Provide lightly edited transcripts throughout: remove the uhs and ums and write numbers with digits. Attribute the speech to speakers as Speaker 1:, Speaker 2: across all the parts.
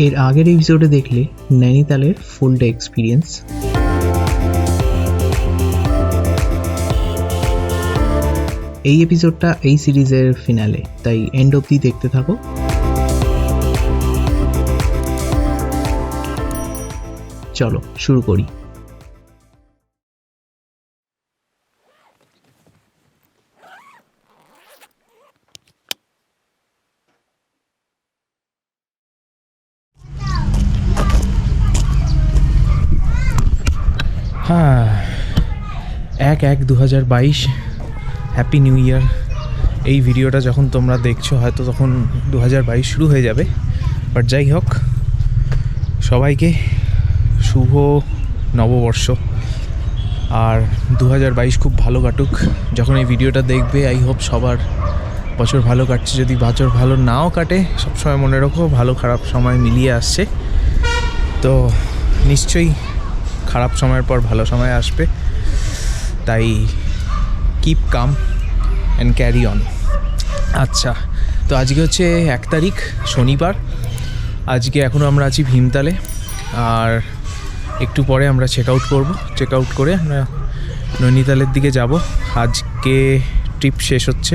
Speaker 1: এর আগের এপিসোডে দেখলে নৈনিতালের ফুল ডে এক্সপিরিয়েন্স। এই এপিসোডটা এই সিরিজের ফিনালে, তাই এন্ড অবধি দেখতে থাকো। চলো শুরু করি।
Speaker 2: হ্যাঁ, 1/1/2022 হ্যাপি নিউ ইয়ার। এই ভিডিওটা যখন তোমরা দেখছো হয়তো তখন 2022 শুরু হয়ে যাবে, বাট যাই হোক, সবাইকে শুভ নববর্ষ। আর 2022 খুব ভালো কাটুক। যখন এই ভিডিওটা দেখবে আই হোপ সবার বছর ভালো কাটছে। যদি বছর ভালো নাও কাটে, সবসময় মনে রাখো ভালো খারাপ সময় মিলিয়ে আসছে, তো নিশ্চয়ই খারাপ সময়ের পর ভালো সময় আসবে। তাই keep calm and carry on. আচ্ছা, তো আজকে হচ্ছে 1 তারিখ, শনিবার। আজকে এখনও আমরা আছি ভীমতালে, আর একটু পরে আমরা চেক আউট করে আমরা নৈনিতালের দিকে যাব। আজকে ট্রিপ শেষ হচ্ছে,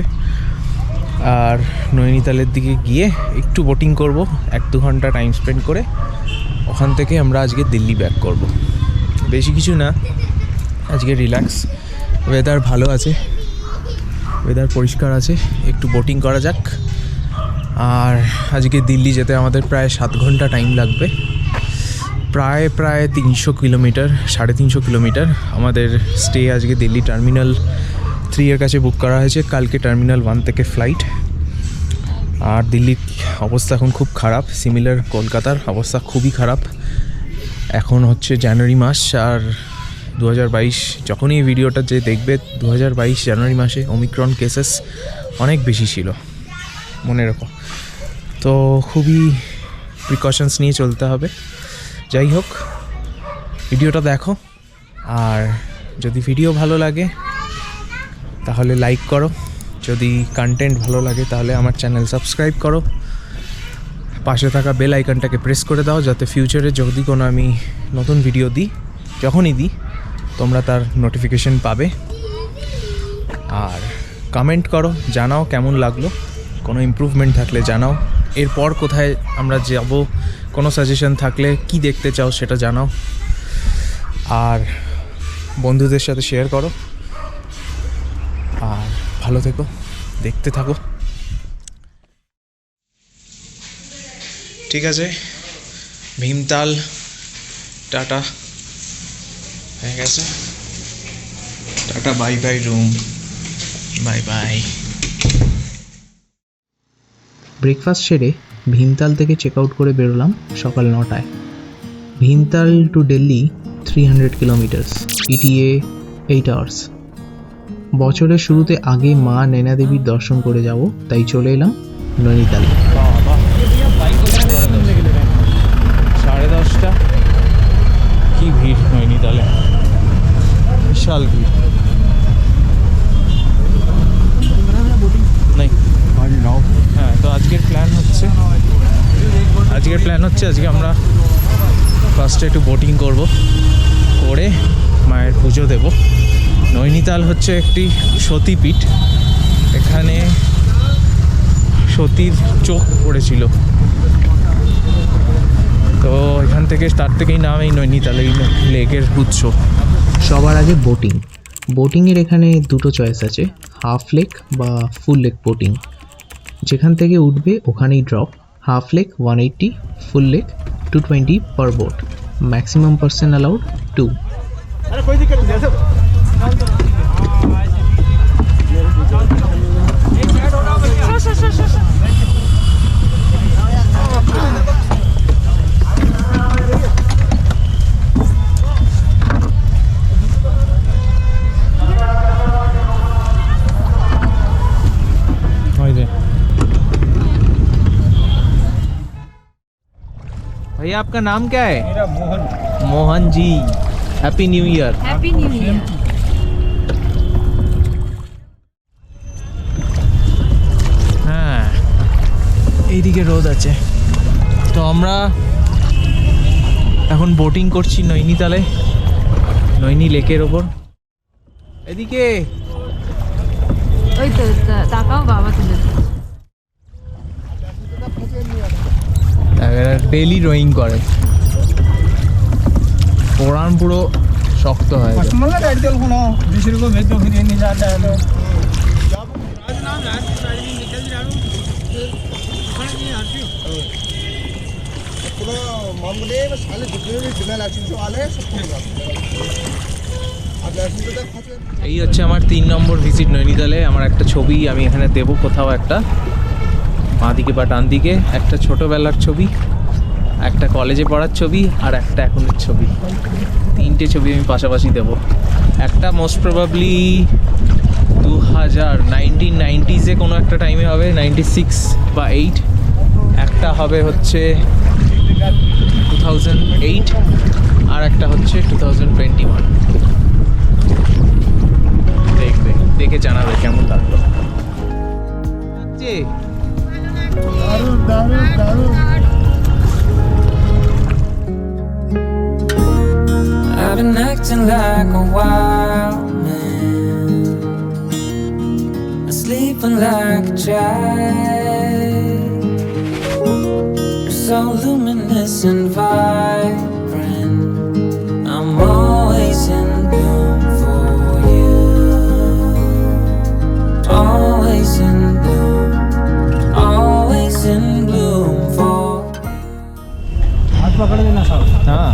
Speaker 2: আর নৈনিতালের দিকে গিয়ে একটু বোটিং করব, 1-2 ঘন্টা টাইম স্পেন্ড করে ওখান থেকে আমরা আজকে দিল্লি ব্যাক করব। বেশি কিছু না, আজকে রিল্যাক্স, ওয়েদার ভালো আছে, ওয়েদার পরিষ্কার আছে, একটু বোটিং করা যাক। আর আজকে দিল্লি যেতে আমাদের প্রায় 7 ঘন্টা টাইম লাগবে, প্রায় 300 কিলোমিটার, 350 কিলোমিটার। আমাদের স্টে আজকে দিল্লি টার্মিনাল 3 এর কাছে বুক করা হয়েছে, কালকে টার্মিনাল 1 থেকে ফ্লাইট। আর দিল্লির অবস্থা এখন খুব খারাপ, সিমিলার কলকাতার অবস্থা খুবই খারাপ। এখন হচ্ছে জানুয়ারি মাস, আর 2022 যখনই এই ভিডিওটা যে দেখবে 2022 জানুয়ারি মাসে ওমিক্রন কেসেস অনেক বেশি ছিল, মনে রাখো। তো খুবই প্রিকশনস নিয়ে চলতে হবে। যাই হোক, ভিডিওটা দেখো, আর যদি ভিডিও ভালো লাগে তাহলে লাইক করো, যদি কন্টেন্ট ভালো লাগে তাহলে আমার চ্যানেল সাবস্ক্রাইব করো, পাশে থাকা বেল আইকনটাকে প্রেস করে দাও, যাতে ফিউচারে যদি কোনো আমি নতুন ভিডিও দিই, যখনই দিই তোমরা তার নোটিফিকেশন পাবে। আর কমেন্ট করো, জানাও কেমন লাগলো, কোনো ইমপ্রুভমেন্ট থাকলে জানাও, এরপর কোথায় আমরা যাব, কোনো সাজেশন থাকলে কি দেখতে চাও সেটা জানাও, আর বন্ধুদের সাথে শেয়ার করো। আর ভালো থেকো, দেখতে থাকো। ঠিক আছে, ভীমতাল টাটা হয়ে গেছে, tata, bye bye room, bye bye.
Speaker 1: Breakfast সেরে ভীমতাল থেকে চেক আউট করে বেরোলাম সকাল 9টায়। Bhimtal to Delhi 300 kilometres, ETA 8 hours. বছরের শুরুতে আগে মা নৈনা দেবীর দর্শন করে যাব, তাই চলে এলাম নৈনিতালে।
Speaker 2: 10:30, কি ভিড় নৈনিতালে, বিশাল ভিড়। হ্যাঁ, তো আজকের প্ল্যান হচ্ছে আজকে আমরা ফার্স্টে একটু বোটিং করে মায়ের পুজো দেব। নৈনিতাল হচ্ছে একটি সতীপীঠ, এখানে সতীর চোখ পড়েছিল, তো এখান থেকে তার থেকেই নাম এই নৈনিতাল, এই লেকের উৎস।
Speaker 1: সবার আগে বোটিংয়ের এখানে দুটো চয়েস আছে, হাফ লেক বা ফুল লেক বোটিং। যেখান থেকে উঠবে ওখানেই drop. Half lake 180, full lake 220 per boat, maximum person allowed 2।
Speaker 2: भैया आपका नाम क्या है?
Speaker 3: मेरा
Speaker 2: Mohan ji, happy new year.
Speaker 3: Happy new year.
Speaker 2: হ্যাঁ, এইদিকে রোদ আছে। তো আমরা এখন বোটিং করছি নৈনিতালে, নৈনি লেকের ওপর। এদিকে
Speaker 3: ওই তো তাকাও, বাবা তুলে
Speaker 2: ডেলি রোয়িং করে, ওড়ান পুরো শক্ত হয়। এই হচ্ছে আমার 3 নম্বর ভিজিট নৈনিতালে। আমার একটা ছবি আমি এখানে দেবো কোথাও, একটা বাঁ দিকে বা ডান দিকে, একটা ছোটোবেলার ছবি, একটা কলেজে পড়ার ছবি, আর একটা এখনের ছবি। 3টে ছবি আমি পাশাপাশি দেবো। একটা মোস্ট প্রবাবলি 1990s কোনো একটা টাইমে হবে, 96 বা 8। একটা হবে হচ্ছে 2008, আর একটা হচ্ছে 2021। দেখবে, দেখে জানাবে কেমন লাগলো।
Speaker 4: I've been acting like a wild man, sleeping like a child. You're so luminous and vibrant, I'm always in bloom for you. Always in bloom, always in bloom for you.
Speaker 5: हाथ पकड़ देना साहब।
Speaker 2: हाँ,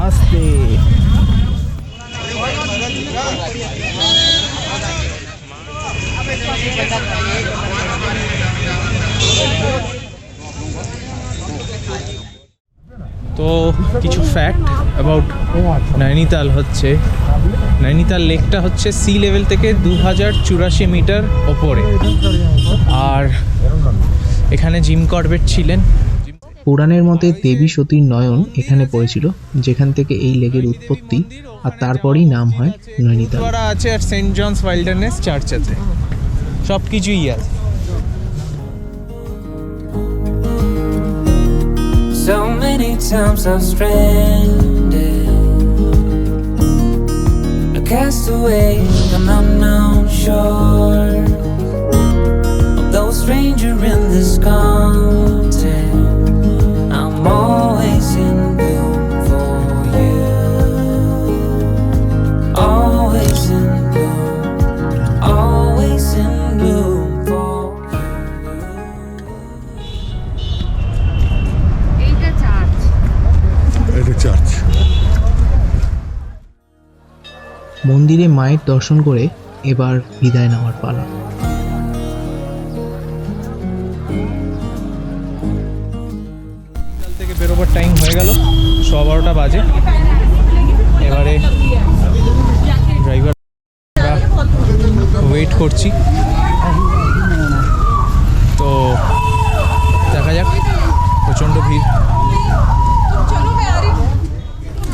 Speaker 2: आस्ते। তো কিছু ফ্যাক্ট অ্যাবাউট নৈনিতাল হচ্ছে, নৈনিতাল লেকটা হচ্ছে সি লেভেল থেকে 2084 মিটার ওপরে। আর এখানে জিম কর্বেট ছিলেন।
Speaker 1: পুরাণের মতে দেবী সতীর নয়ন এখানে পড়েছিল, যেখান থেকে এই লেকের উৎপত্তি, আর তারপরই নাম হয় নৈনিতাল।
Speaker 2: আছে আর সেন্ট জনস ওয়াইল্ডারনেস চার্চ আছে, সব কিছুই আছে।
Speaker 4: So many times I've stranded, a castaway on an unknown shore, although a stranger in this continent, I'm always in bloom for you. Always in bloom, always in bloom for you.
Speaker 3: এইটা church.
Speaker 5: এটা church.
Speaker 1: মন্দিরে মায়ের দর্শন করে এবার বিদায় নেওয়ার পালা।
Speaker 2: থেকে বেরোবার টাইম হয়ে গেল, 12:15 বাজে। এবারে ড্রাইভার ওয়েট করছি, তো দেখা যাক। প্রচণ্ড ভিড়।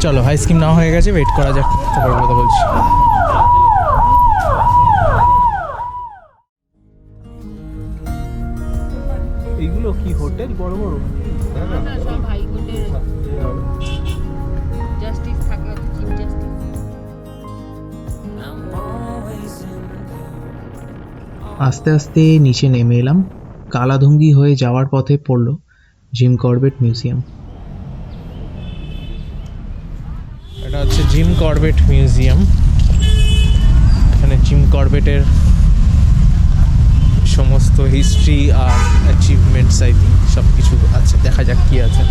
Speaker 2: চলো, হাই স্কিম না হয়ে গেছে, ওয়েট করা যাক, তারপরে কথা বলছি। এইগুলো কি হোটেল বড় বড়?
Speaker 3: সব হাইকোর্টের জাস্টিস থাকে, chief justice.
Speaker 4: I'm always in
Speaker 1: আস্তে আস্তে নিচে নেমে এলাম। কালাধুঙ্গি হয়ে যাওয়ার পথে পড়ল জিম কর্বেট মিউজিয়াম।
Speaker 2: এটা হচ্ছে জিম কর্বেট মিউজিয়াম। এখানে জিম কর্বেটের সমস্ত হিস্ট্রি আর অ্যাচিভমেন্টস আই থিঙ্ক সব কিছু আছে। দেখা যাক কি আছে।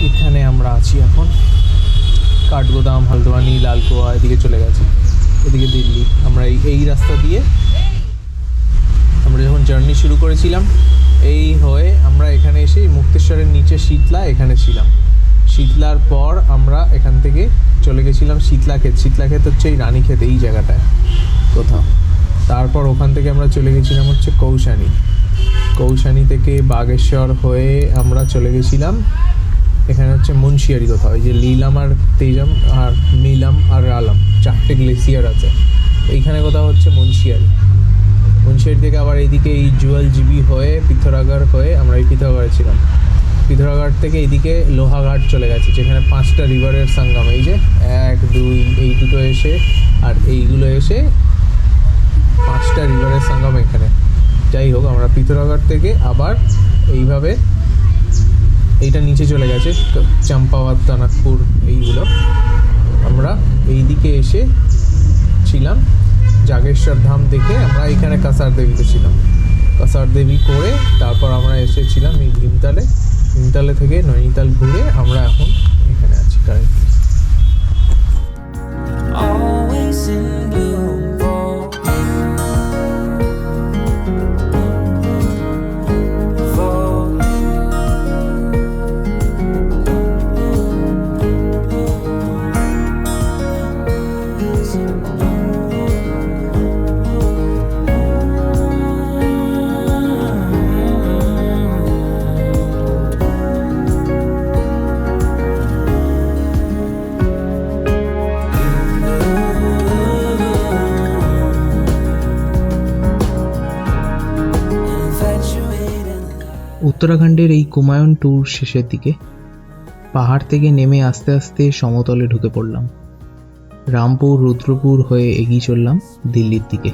Speaker 2: এখানে আমরা আছি এখন। কাঠগোদাম, হালদোয়ানি, লালকুয়া এদিকে চলে গেছে, এদিকে দিল্লি। আমরা এই রাস্তা দিয়ে আমরা যখন জার্নি শুরু করেছিলাম, এই হয়ে আমরা এখানে এসে মুক্তেশ্বরের নিচে শীতলা এখানে ছিলাম। শীতলার পর আমরা এখান থেকে চলে গেছিলাম শীতলাক্ষেত। শীতলাক্ষেত হচ্ছে এই রানীক্ষেত, এই জায়গাটায় কোথাও। তারপর ওখান থেকে আমরা চলে গেছিলাম হচ্ছে কৌশানি। কৌশানি থেকে বাগেশ্বর হয়ে আমরা চলে গেছিলাম এখানে হচ্ছে মুন্সিয়ারি কোথাও। এই যে লীলাম আর তেজম আর নীলাম আর রালাম, 4টে গ্লেসিয়ার আছে এইখানে কোথাও হচ্ছে মুন্সিয়ারি। মুন্সিয়ারি থেকে আবার এইদিকে এই জুয়েল জিবি হয়ে পিথোরাগড় হয়ে আমরা এই পিথোরাগড়ে ছিলাম। পিথোরাগড় থেকে এইদিকে লোহাঘাট চলে গেছে, যেখানে 5টা রিভারের সঙ্গম। এই যে 1, 2 এই দুটো এসে আর এইগুলো এসে 5টা রিভারের সঙ্গম এখানে। যাই হোক, আমরা পিথোরাগড় থেকে আবার এইভাবে এইটা নিচে চলে গেছে চম্পাওয়াত, টানাকপুর এইগুলো। আমরা এইদিকে এসে ছিলাম জাগেশ্বর ধাম দেখে আমরা এইখানে কাসার দেবীতে ছিলাম। কাসার দেবী করে তারপর আমরা এসেছিলাম এই ভীমতালে। ভীমতালে থেকে নৈনিতাল ঘুরে আমরা এখন এখানে আছি currently.
Speaker 4: always in bloom for
Speaker 1: উত্তরাখণ্ডের এই কুমায়ুন ট্যুর শেষের দিকে পাহাড় থেকে নেমে আস্তে আস্তে সমতলে ঢুকে পড়লাম। রামপুর রুদ্রপুর হয়ে এগিয়ে চললাম দিল্লির দিকে।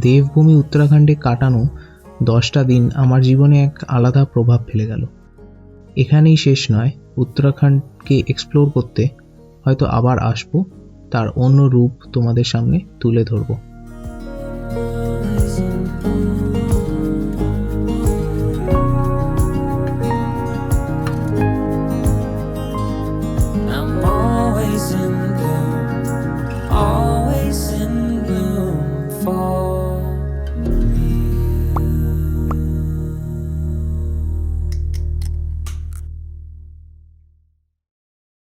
Speaker 1: দেবভূমি উত্তরাখণ্ডে কাটানো 10টা দিন আমার জীবনে এক আলাদা প্রভাব ফেলে গেল। এখানেই শেষ নয়, উত্তরাখণ্ডকে এক্সপ্লোর করতে হয়তো আবার আসবো, তার অন্য রূপ তোমাদের সামনে তুলে ধরবো।
Speaker 4: I'm always in bloom for